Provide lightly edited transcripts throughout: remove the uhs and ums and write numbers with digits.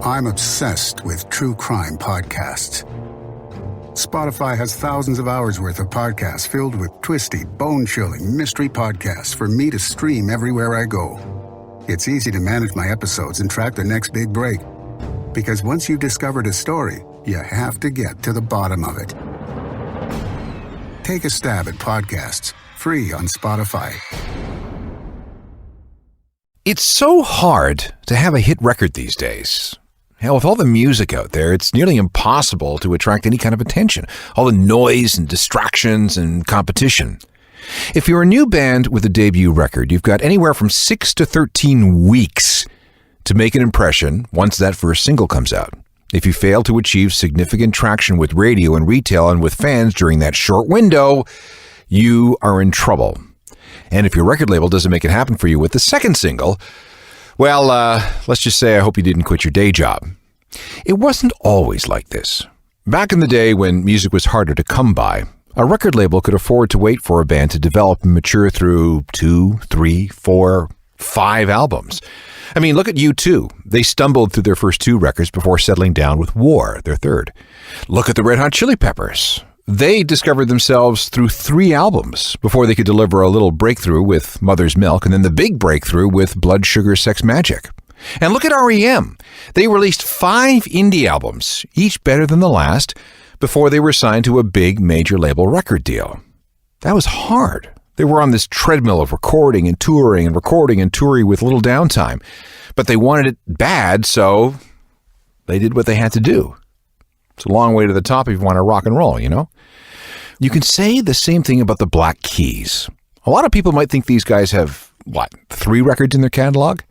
I'm obsessed with true crime podcasts. Spotify has thousands of hours worth of podcasts filled with twisty, bone-chilling mystery podcasts for me to stream everywhere I go. It's easy to manage my episodes and track the next big break. Because once you've discovered a story, you have to get to the bottom of it. Take a stab at podcasts, free on Spotify. It's so hard to have a hit record these days. Hell, with all the music out there, it's nearly impossible to attract any kind of attention. All the noise and distractions and competition. If you're a new band with a debut record, you've got anywhere from 6 to 13 weeks to make an impression once that first single comes out. If you fail to achieve significant traction with radio and retail and with fans during that short window, you are in trouble. And if your record label doesn't make it happen for you with the second single, well, let's just say I hope you didn't quit your day job. It wasn't always like this. Back in the day when music was harder to come by, a record label could afford to wait for a band to develop and mature through 2, 3, 4, 5 albums. I mean, look at U2. They stumbled through their first 2 records before settling down with War, their third. Look at the Red Hot Chili Peppers. They discovered themselves through 3 albums before they could deliver a little breakthrough with Mother's Milk and then the big breakthrough with Blood Sugar Sex Magik. And look at R.E.M. They released 5 indie albums, each better than the last, before they were signed to a big major label record deal. That was hard. They were on this treadmill of recording and touring with little downtime. But they wanted it bad, so they did what they had to do. It's a long way to the top if you want to rock and roll, you know? You can say the same thing about the Black Keys. A lot of people might think these guys have, 3 records in their catalog?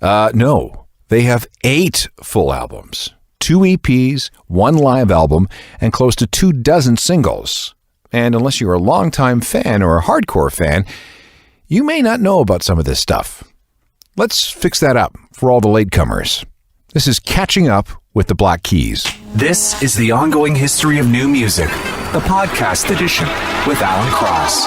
No. They have 8 full albums, 2 EPs, 1 live album, and close to 24 singles. And unless you're a longtime fan or a hardcore fan, you may not know about some of this stuff. Let's fix that up for all the latecomers. This is Catching Up with the Black Keys. This is the Ongoing History of New Music, the podcast edition with Alan Cross.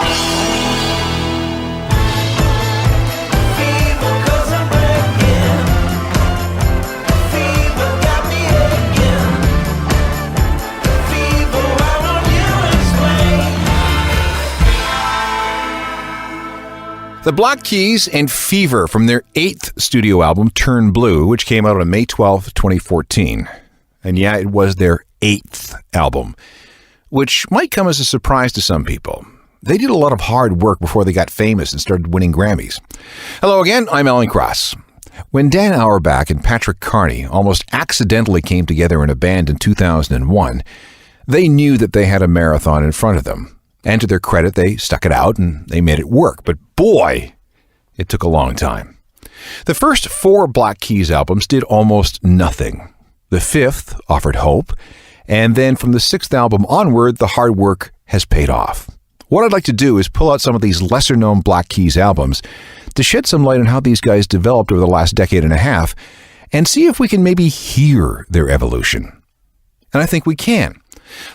The Black Keys and Fever from their 8th studio album, Turn Blue, which came out on May 12, 2014. And yeah, it was their 8th album, which might come as a surprise to some people. They did a lot of hard work before they got famous and started winning Grammys. Hello again, I'm Alan Cross. When Dan Auerbach and Patrick Carney almost accidentally came together in a band in 2001, they knew that they had a marathon in front of them. And to their credit, they stuck it out and they made it work. But boy, it took a long time. The first 4 Black Keys albums did almost nothing. The 5th offered hope. And then from the 6th album onward, the hard work has paid off. What I'd like to do is pull out some of these lesser-known Black Keys albums to shed some light on how these guys developed over the last decade and a half and see if we can maybe hear their evolution. And I think we can.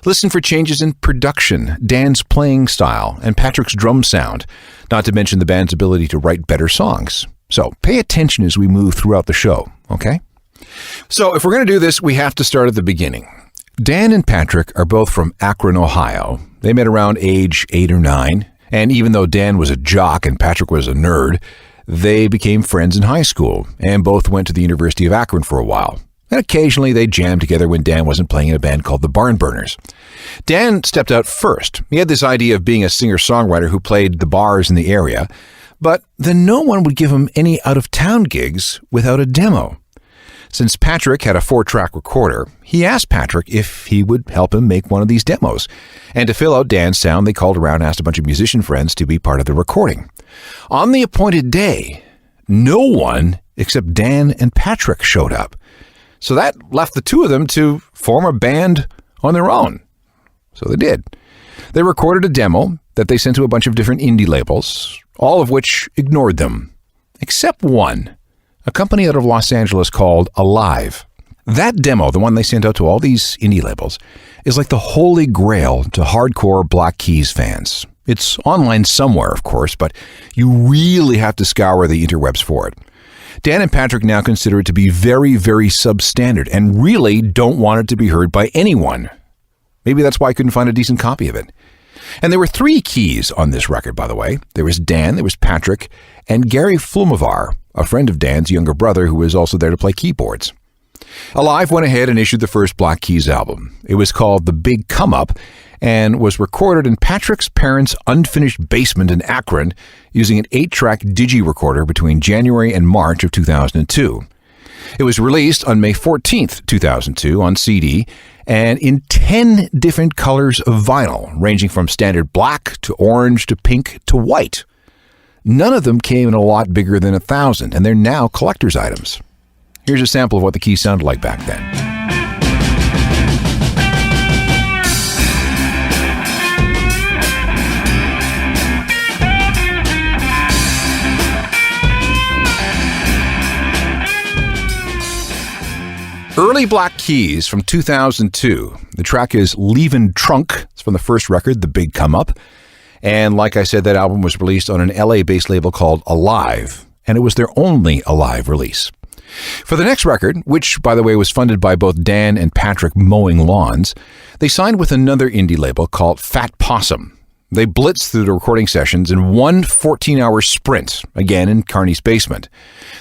Listen for changes in production, Dan's playing style, and Patrick's drum sound, not to mention the band's ability to write better songs. So pay attention as we move throughout the show, okay? So if we're going to do this, we have to start at the beginning. Dan and Patrick are both from Akron, Ohio. They met around age 8 or 9, and even though Dan was a jock and Patrick was a nerd, they became friends in high school, and both went to the University of Akron for a while. And occasionally they jammed together when Dan wasn't playing in a band called the Barnburners. Dan stepped out first. He had this idea of being a singer-songwriter who played the bars in the area, but then no one would give him any out-of-town gigs without a demo. Since Patrick had a 4-track recorder, he asked Patrick if he would help him make one of these demos. And to fill out Dan's sound, they called around and asked a bunch of musician friends to be part of the recording. On the appointed day, no one except Dan and Patrick showed up. So that left the 2 of them to form a band on their own. So they did. They recorded a demo that they sent to a bunch of different indie labels, all of which ignored them, except one, a company out of Los Angeles called Alive. That demo, the one they sent out to all these indie labels, is like the holy grail to hardcore Black Keys fans. It's online somewhere, of course, but you really have to scour the interwebs for it. Dan and Patrick now consider it to be very, very substandard and really don't want it to be heard by anyone. Maybe that's why I couldn't find a decent copy of it. And there were 3 keys on this record, by the way. There was Dan, there was Patrick, and Gary Flumovar, a friend of Dan's younger brother who was also there to play keyboards. Alive went ahead and issued the first Black Keys album. It was called The Big Come Up and was recorded in Patrick's parents' unfinished basement in Akron using an 8-track digi-recorder between January and March of 2002. It was released on May 14th, 2002 on CD and in 10 different colors of vinyl, ranging from standard black to orange to pink to white. None of them came in a lot bigger than 1,000, and they're now collector's items. Here's a sample of what the keys sounded like back then. Early Black Keys from 2002. The track is Leavin' Trunk. It's from the first record, The Big Come Up. And like I said, that album was released on an LA-based label called Alive, and it was their only Alive release. For the next record, which, by the way, was funded by both Dan and Patrick mowing lawns, they signed with another indie label called Fat Possum. They blitzed through the recording sessions in one 14-hour sprint, again in Carney's basement.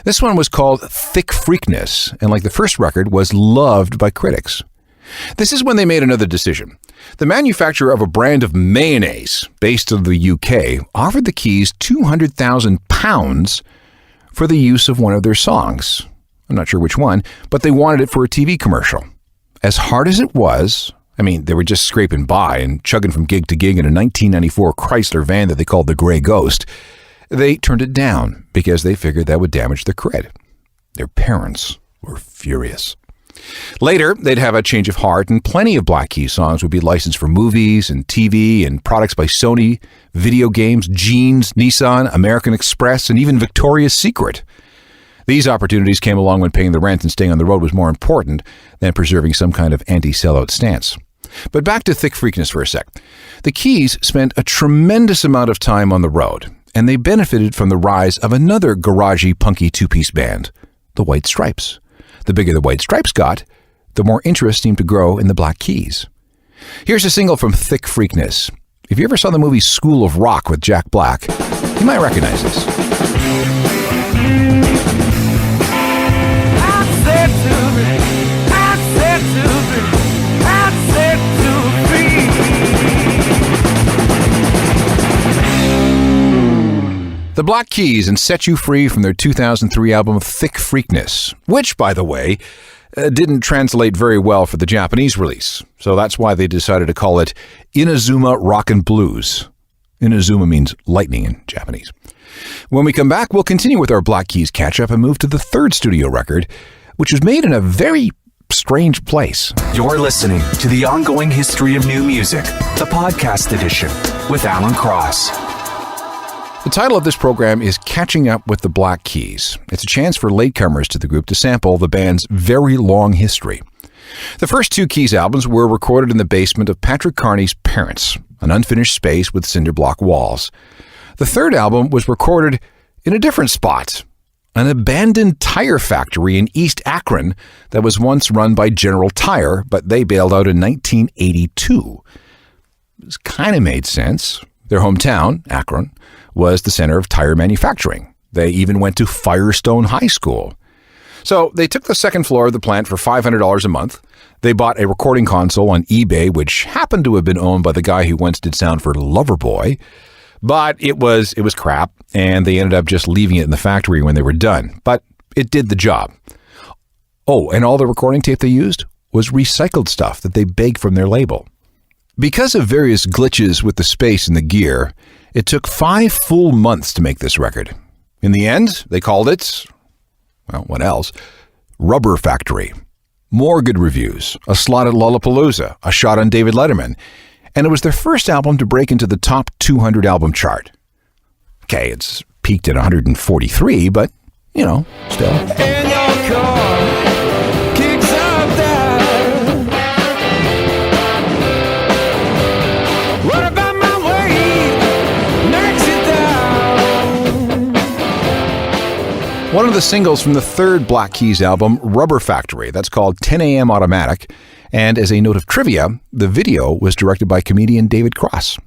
This one was called Thick Freakness, and like the first record, was loved by critics. This is when they made another decision. The manufacturer of a brand of mayonnaise, based in the UK, offered the Keys £200,000 for the use of one of their songs. I'm not sure which one, but they wanted it for a TV commercial. As hard as it was, I mean, they were just scraping by and chugging from gig to gig in a 1994 Chrysler van that they called the Grey Ghost. They turned it down because they figured that would damage their cred. Their parents were furious. Later, they'd have a change of heart, and plenty of Black Keys songs would be licensed for movies and TV and products by Sony, video games, Jeans, Nissan, American Express, and even Victoria's Secret. These opportunities came along when paying the rent and staying on the road was more important than preserving some kind of anti-sellout stance. But back to Thick Freakness for a sec. The Keys spent a tremendous amount of time on the road, and they benefited from the rise of another garagey, punky two-piece band, the White Stripes. The bigger the White Stripes got, the more interest seemed to grow in the Black Keys. Here's a single from Thick Freakness. If you ever saw the movie School of Rock with Jack Black, you might recognize this. The Black Keys and Set You Free from their 2003 album Thick Freakness, which, by the way, didn't translate very well for the Japanese release. So that's why they decided to call it Inazuma Rockin' Blues. Inazuma means lightning in Japanese. When we come back, we'll continue with our Black Keys catch-up and move to the third studio record, which was made in a very strange place. You're listening to The Ongoing History of New Music, the podcast edition with Alan Cross. The title of this program is Catching Up with the Black Keys. It's a chance for latecomers to the group to sample the band's very long history. The first 2 Keys albums were recorded in the basement of Patrick Carney's parents, an unfinished space with cinder block walls. The third album was recorded in a different spot, an abandoned tire factory in East Akron that was once run by General Tire, but they bailed out in 1982. This kind of made sense. Their hometown, Akron, was the center of tire manufacturing. They even went to Firestone High School. So they took the second floor of the plant for $500 a month. They bought a recording console on eBay, which happened to have been owned by the guy who once did sound for Loverboy. But it was crap, and they ended up just leaving it in the factory when they were done. But it did the job. Oh, and all the recording tape they used was recycled stuff that they begged from their label. Because of various glitches with the space and the gear, it took 5 full months to make this record. In the end, they called it, well, what else? Rubber Factory. More good reviews, a slot at Lollapalooza, a shot on David Letterman, and it was their first album to break into the top 200 album chart. Okay, it's peaked at 143, but, you know, still. In your car, kicks out down. What about my way? Knocks it down. One One of the singles from the third Black Keys album, Rubber Factory, that's called 10 a.m. Automatic. And as a note of trivia, the video was directed by comedian David Cross.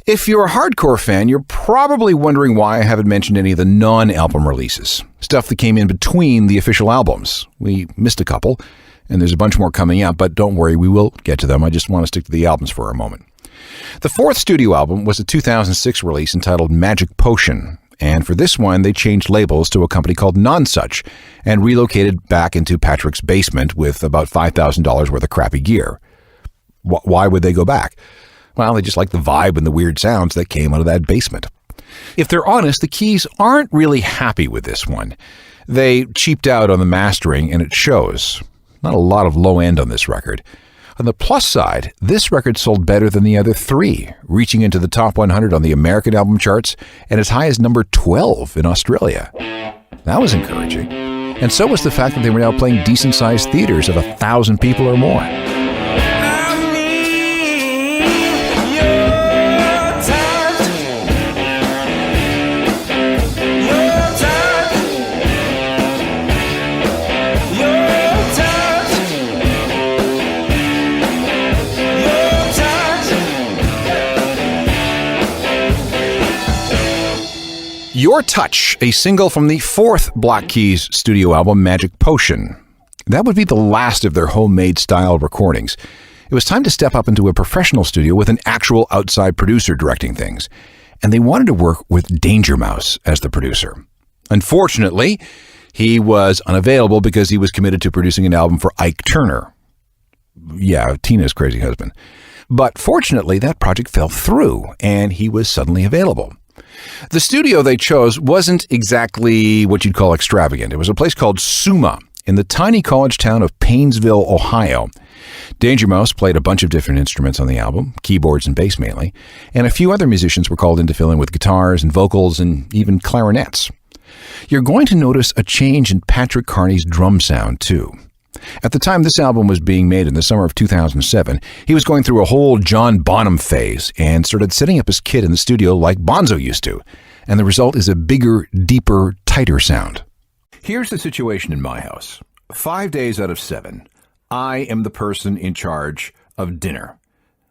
If you're a hardcore fan, you're probably wondering why I haven't mentioned any of the non-album releases, stuff that came in between the official albums. We missed a couple, and there's a bunch more coming out, but don't worry, we will get to them. I just want to stick to the albums for a moment. The fourth studio album was a 2006 release entitled Magic Potion, and for this one, they changed labels to a company called Nonsuch and relocated back into Patrick's basement with about $5,000 worth of crappy gear. Why would they go back? Well, they just like the vibe and the weird sounds that came out of that basement. If they're honest, the Keys aren't really happy with this one. They cheaped out on the mastering, and it shows. Not a lot of low end on this record. On the plus side, this record sold better than the other three, reaching into the top 100 on the American album charts and as high as number 12 in Australia. That was encouraging. And so was the fact that they were now playing decent-sized theaters of 1,000 people or more. Your Touch, a single from the fourth Black Keys studio album, Magic Potion. That would be the last of their homemade style recordings. It was time to step up into a professional studio with an actual outside producer directing things. And they wanted to work with Danger Mouse as the producer. Unfortunately, he was unavailable because he was committed to producing an album for Ike Turner. Yeah, Tina's crazy husband. But fortunately, that project fell through, and he was suddenly available. The studio they chose wasn't exactly what you'd call extravagant. It was a place called Suma in the tiny college town of Painesville, Ohio. Danger Mouse played a bunch of different instruments on the album, keyboards and bass mainly, and a few other musicians were called in to fill in with guitars and vocals and even clarinets. You're going to notice a change in Patrick Carney's drum sound, too. At the time this album was being made in the summer of 2007, he was going through a whole John Bonham phase and started setting up his kit in the studio like Bonzo used to. And the result is a bigger, deeper, tighter sound. Here's the situation in my house. 5 days out of 7, I am the person in charge of dinner.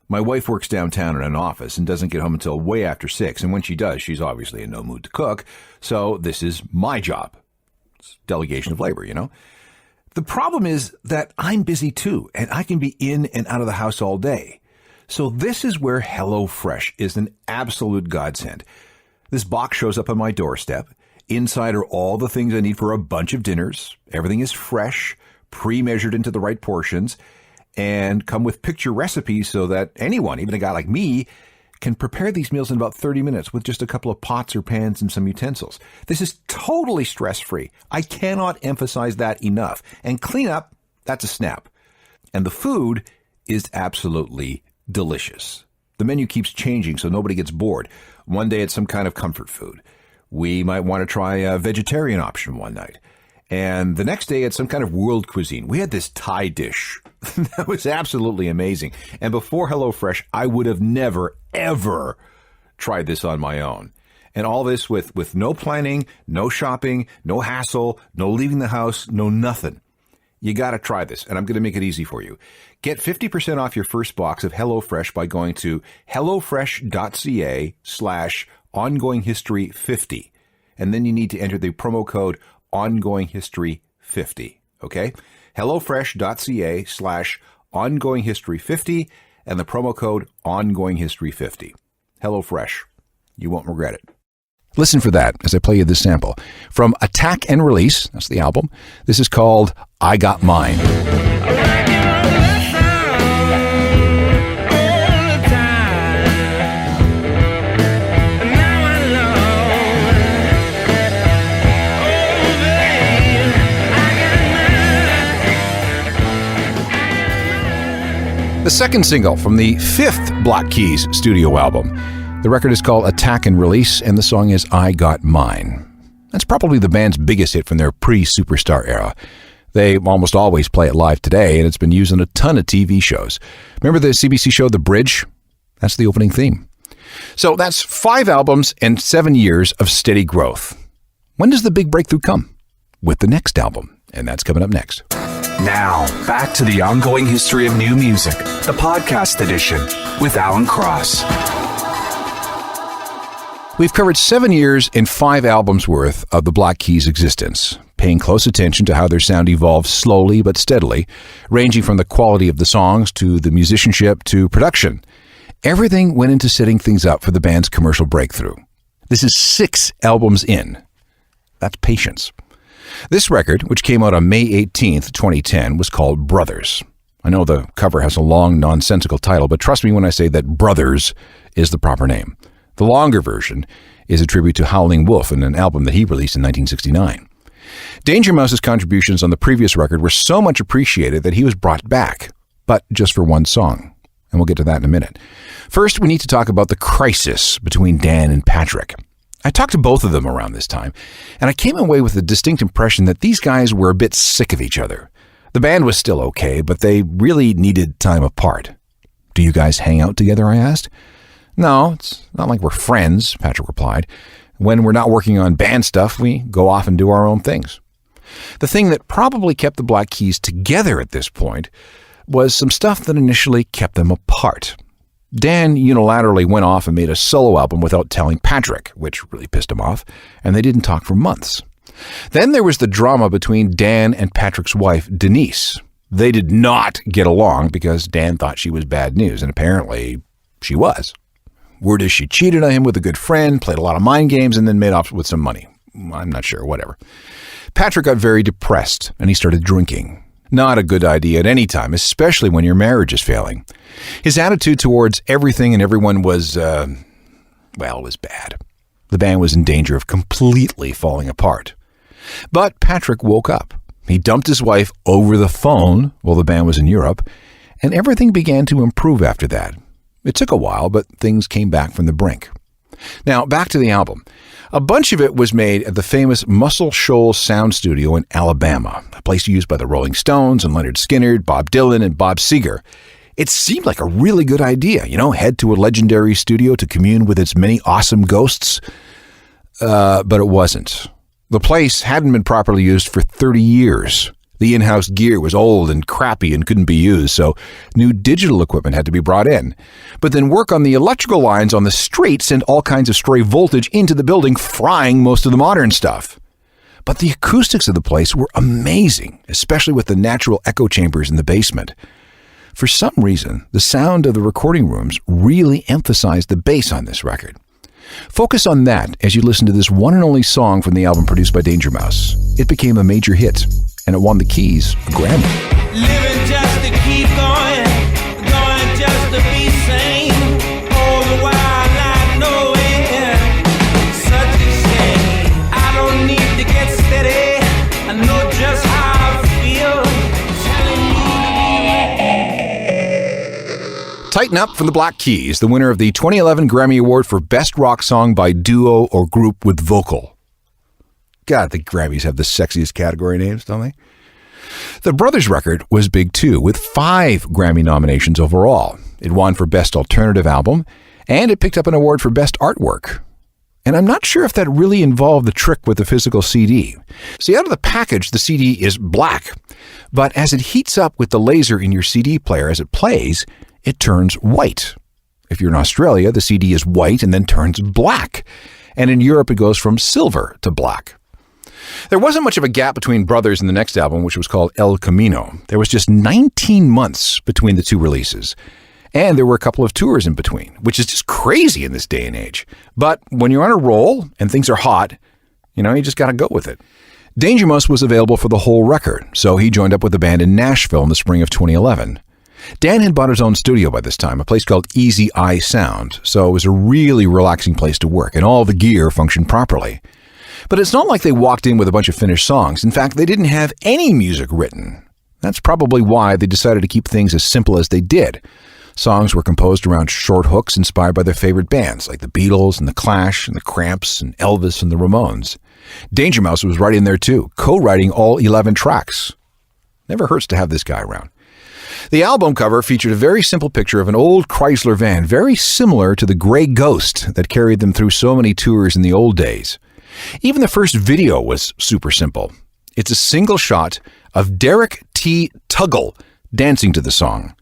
My wife works downtown in an office and doesn't get home until way after 6. And when she does, she's obviously in no mood to cook. So this is my job. It's delegation of labor, you know? The problem is that I'm busy too, and I can be in and out of the house all day. So this is where HelloFresh is an absolute godsend. This box shows up on my doorstep. Inside are all the things I need for a bunch of dinners. Everything is fresh, pre-measured into the right portions, and come with picture recipes so that anyone, even a guy like me, can prepare these meals in about 30 minutes with just a couple of pots or pans and some utensils. This is totally stress-free. I cannot emphasize that enough. And cleanup, that's a snap. And the food is absolutely delicious. The menu keeps changing so nobody gets bored. One day it's some kind of comfort food. We might want to try a vegetarian option one night. And the next day it's some kind of world cuisine. We had this Thai dish. That was absolutely amazing. And before HelloFresh, I would have never, ever tried this on my own. And all this with no planning, no shopping, no hassle, no leaving the house, no nothing. You got to try this, and I'm going to make it easy for you. Get 50% off your first box of HelloFresh by going to hellofresh.ca/ongoinghistory50. And then you need to enter the promo code ongoinghistory50. Okay? hellofresh.ca/ongoinghistory50 and the promo code ongoinghistory50. HelloFresh. You won't regret it. Listen for that as I play you this sample. From Attack and Release, that's the album, this is called I Got Mine. The second single from the fifth Black Keys studio album. The record is called Attack and Release, and the song is I Got Mine. That's probably the band's biggest hit from their pre-Superstar era. They almost always play it live today, and it's been used in a ton of TV shows. Remember the CBC show The Bridge? That's the opening theme. So that's 5 albums and 7 years of steady growth. When does the big breakthrough come? with the next album, and that's coming up next. Now, back to the ongoing history of new music, the podcast edition with Alan Cross. We've covered 7 years and 5 albums worth of the Black Keys' existence, paying close attention to how their sound evolved slowly but steadily, ranging from the quality of the songs to the musicianship to production. Everything went into setting things up for the band's commercial breakthrough. This is 6 albums in. That's patience. This record, which came out on May 18th, 2010, was called Brothers. I know the cover has a long, nonsensical title, but trust me when I say that Brothers is the proper name. The longer version is a tribute to Howling Wolf in an album that he released in 1969. Danger Mouse's contributions on the previous record were so much appreciated that he was brought back, but just for one song. And we'll get to that in a minute. First, we need to talk about the crisis between Dan and Patrick. I talked to both of them around this time, and I came away with a distinct impression that these guys were a bit sick of each other. The band was still okay, but they really needed time apart. Do you guys hang out together, I asked. No, it's not like we're friends, Patrick replied. When we're not working on band stuff, we go off and do our own things. The thing that probably kept the Black Keys together at this point was some stuff that initially kept them apart. Dan unilaterally went off and made a solo album without telling Patrick, which really pissed him off, and they didn't talk for months. Then there was the drama between Dan and Patrick's wife, Denise. They did not get along because Dan thought she was bad news, and apparently she was. Word is she cheated on him with a good friend, played a lot of mind games, and then made off with some money. I'm not sure, whatever. Patrick got very depressed, and he started drinking. Not a good idea at any time, especially when your marriage is failing. His attitude towards everything and everyone was, it was bad. The band was in danger of completely falling apart. But Patrick woke up. He dumped his wife over the phone while the band was in Europe, and everything began to improve after that. It took a while, but things came back from the brink. Now, back to the album. A bunch of it was made at the famous Muscle Shoals Sound Studio in Alabama, a place used by the Rolling Stones and Lynyrd Skynyrd, Bob Dylan, and Bob Seger. It seemed like a really good idea, head to a legendary studio to commune with its many awesome ghosts. But it wasn't. The place hadn't been properly used for 30 years. The in-house gear was old and crappy and couldn't be used, so new digital equipment had to be brought in. But then work on the electrical lines on the street sent all kinds of stray voltage into the building, frying most of the modern stuff. But the acoustics of the place were amazing, especially with the natural echo chambers in the basement. For some reason, the sound of the recording rooms really emphasized the bass on this record. Focus on that as you listen to this one and only song from the album produced by Danger Mouse. It became a major hit, and it won the Keys a Grammy. Living just to keep going just to be sane. All the while I know it, such a shame. I don't need to get steady. I know just how I feel. Tighten Up from the Black Keys, the winner of the 2011 Grammy Award for Best Rock Song by Duo or Group with Vocal. God, the Grammys have the sexiest category names, don't they? The Brothers record was big too, with 5 Grammy nominations overall. It won for Best Alternative Album, and it picked up an award for Best Artwork. And I'm not sure if that really involved the trick with the physical CD. See, out of the package, the CD is black, but as it heats up with the laser in your CD player as it plays, it turns white. If you're in Australia, the CD is white and then turns black. And in Europe, it goes from silver to black. There wasn't much of a gap between Brothers and the next album, which was called El Camino. There was just 19 months between the 2 releases. And there were a couple of tours in between, which is just crazy in this day and age. But when you're on a roll and things are hot, you just got to go with it. Danger Mouse was available for the whole record, so he joined up with the band in Nashville in the spring of 2011. Dan had bought his own studio by this time, a place called Easy Eye Sound, so it was a really relaxing place to work, and all the gear functioned properly. But it's not like they walked in with a bunch of finished songs. In fact, they didn't have any music written. That's probably why they decided to keep things as simple as they did. Songs were composed around short hooks inspired by their favorite bands, like the Beatles and the Clash and the Cramps and Elvis and the Ramones. Danger Mouse was right in there too, co-writing all 11 tracks. Never hurts to have this guy around. The album cover featured a very simple picture of an old Chrysler van, very similar to the Grey Ghost that carried them through so many tours in the old days. Even the first video was super simple. It's a single shot of Derek T. Tuggle dancing to the song.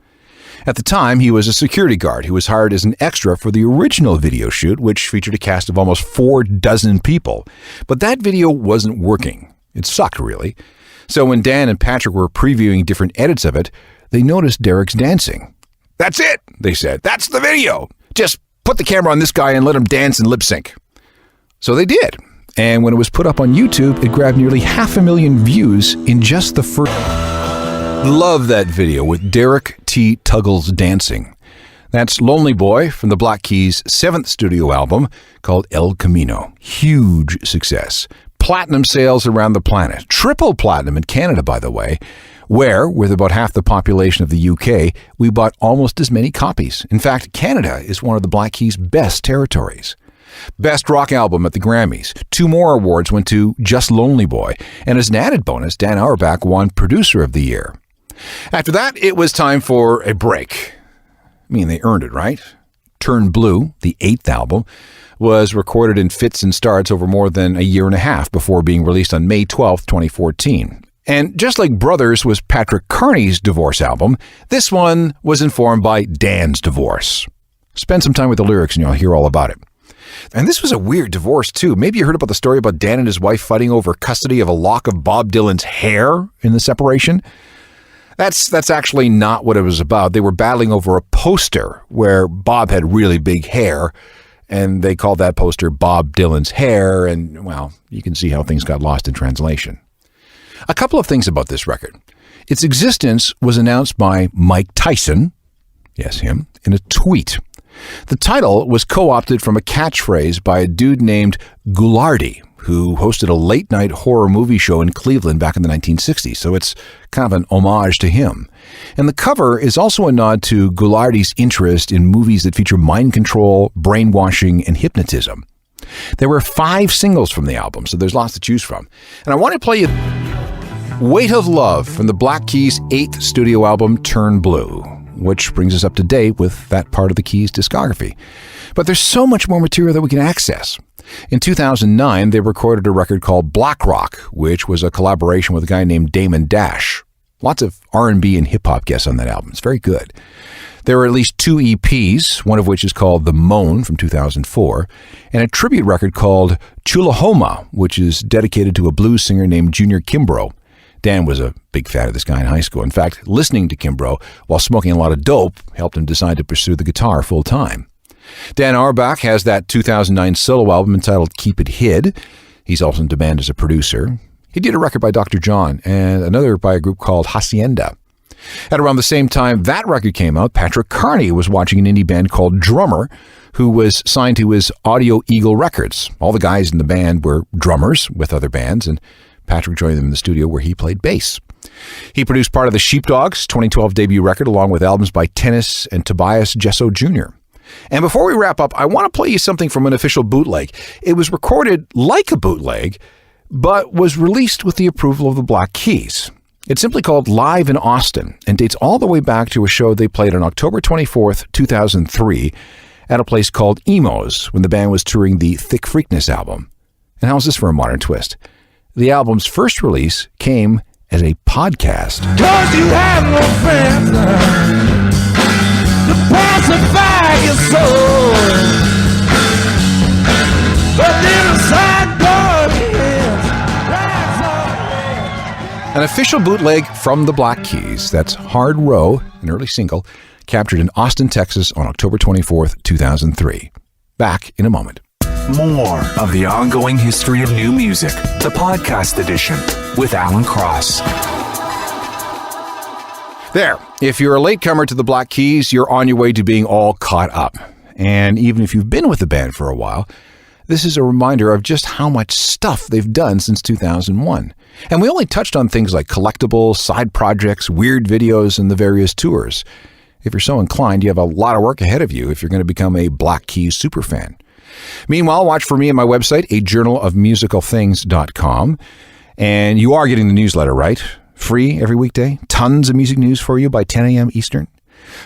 At the time, he was a security guard who was hired as an extra for the original video shoot, which featured a cast of almost 40 people. But that video wasn't working. It sucked, really. So when Dan and Patrick were previewing different edits of it, they noticed Derek's dancing. "That's it," they said. "That's the video. Just put the camera on this guy and let him dance and lip sync." So they did. And when it was put up on YouTube, it grabbed nearly 500,000 views in just the first... Love that video with Derek T. Tuggle's dancing. That's Lonely Boy from the Black Keys' 7th studio album called El Camino. Huge success. Platinum sales around the planet. Triple platinum in Canada, by the way, where, with about half the population of the UK, we bought almost as many copies. In fact, Canada is one of the Black Keys' best territories. Best Rock Album at the Grammys. 2 more awards went to Just Lonely Boy. And as an added bonus, Dan Auerbach won Producer of the Year. After that, it was time for a break. I mean, they earned it, right? Turn Blue, the 8th album, was recorded in fits and starts over more than a year and a half before being released on May 12, 2014. And just like Brothers was Patrick Carney's divorce album, this one was informed by Dan's divorce. Spend some time with the lyrics and you'll hear all about it. And this was a weird divorce, too. Maybe you heard about the story about Dan and his wife fighting over custody of a lock of Bob Dylan's hair in the separation. That's actually not what it was about. They were battling over a poster where Bob had really big hair, and they called that poster Bob Dylan's hair, and, well, you can see how things got lost in translation. A couple of things about this record. Its existence was announced by Mike Tyson, yes, him, in a tweet. The title was co-opted from a catchphrase by a dude named Ghoulardi, who hosted a late-night horror movie show in Cleveland back in the 1960s, so it's kind of an homage to him. And the cover is also a nod to Ghoulardi's interest in movies that feature mind control, brainwashing, and hypnotism. There were 5 singles from the album, so there's lots to choose from. And I want to play you Weight of Love from the Black Keys' 8th studio album, Turn Blue, which brings us up to date with that part of the Keys' discography. But there's so much more material that we can access. In 2009, they recorded a record called Black Rock, which was a collaboration with a guy named Damon Dash. Lots of R&B and hip-hop guests on that album. It's very good. There are at least 2 EPs, one of which is called The Moan from 2004, and a tribute record called Chulahoma, which is dedicated to a blues singer named Junior Kimbrough. Dan was a big fan of this guy in high school. In fact, listening to Kimbrough while smoking a lot of dope helped him decide to pursue the guitar full-time. Dan Auerbach has that 2009 solo album entitled Keep It Hid. He's also in demand as a producer. He did a record by Dr. John and another by a group called Hacienda. At around the same time that record came out, Patrick Carney was watching an indie band called Drummer, who was signed to his Audio Eagle Records. All the guys in the band were drummers with other bands, and Patrick joined them in the studio where he played bass. He produced part of the Sheepdogs' 2012 debut record along with albums by Tennis and Tobias Jesso Jr. And before we wrap up, I want to play you something from an official bootleg. It was recorded like a bootleg, but was released with the approval of the Black Keys. It's simply called Live in Austin and dates all the way back to a show they played on October 24th, 2003 at a place called Emo's when the band was touring the Thick Freakness album. And how's this for a modern twist? The album's first release came as a podcast. 'Cause you have no friends to pacify your soul. But then a sideboard An official bootleg from the Black Keys, that's Hard Row, an early single, captured in Austin, Texas on October 24th, 2003. Back in a moment. More of the ongoing history of new music, the podcast edition with Alan Cross. There, if you're a latecomer to the Black Keys, you're on your way to being all caught up. And even if you've been with the band for a while, this is a reminder of just how much stuff they've done since 2001. And we only touched on things like collectibles, side projects, weird videos, and the various tours. If you're so inclined, you have a lot of work ahead of you if you're going to become a Black Keys superfan. Meanwhile, watch for me on my website, ajournalofmusicalthings.com. And you are getting the newsletter, right? Free every weekday. Tons of music news for you by 10 a.m. Eastern.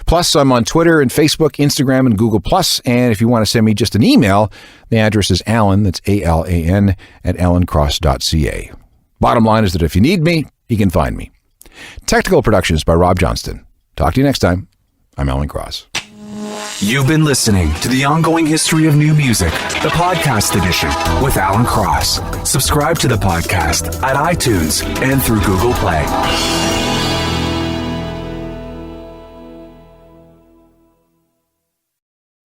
Plus, I'm on Twitter and Facebook, Instagram, and Google+. And if you want to send me just an email, the address is Alan, that's ALAN, @alancross.ca. Bottom line is that if you need me, you can find me. Technical productions by Rob Johnston. Talk to you next time. I'm Alan Cross. You've been listening to The Ongoing History of New Music, the podcast edition with Alan Cross. Subscribe to the podcast at iTunes and through Google Play.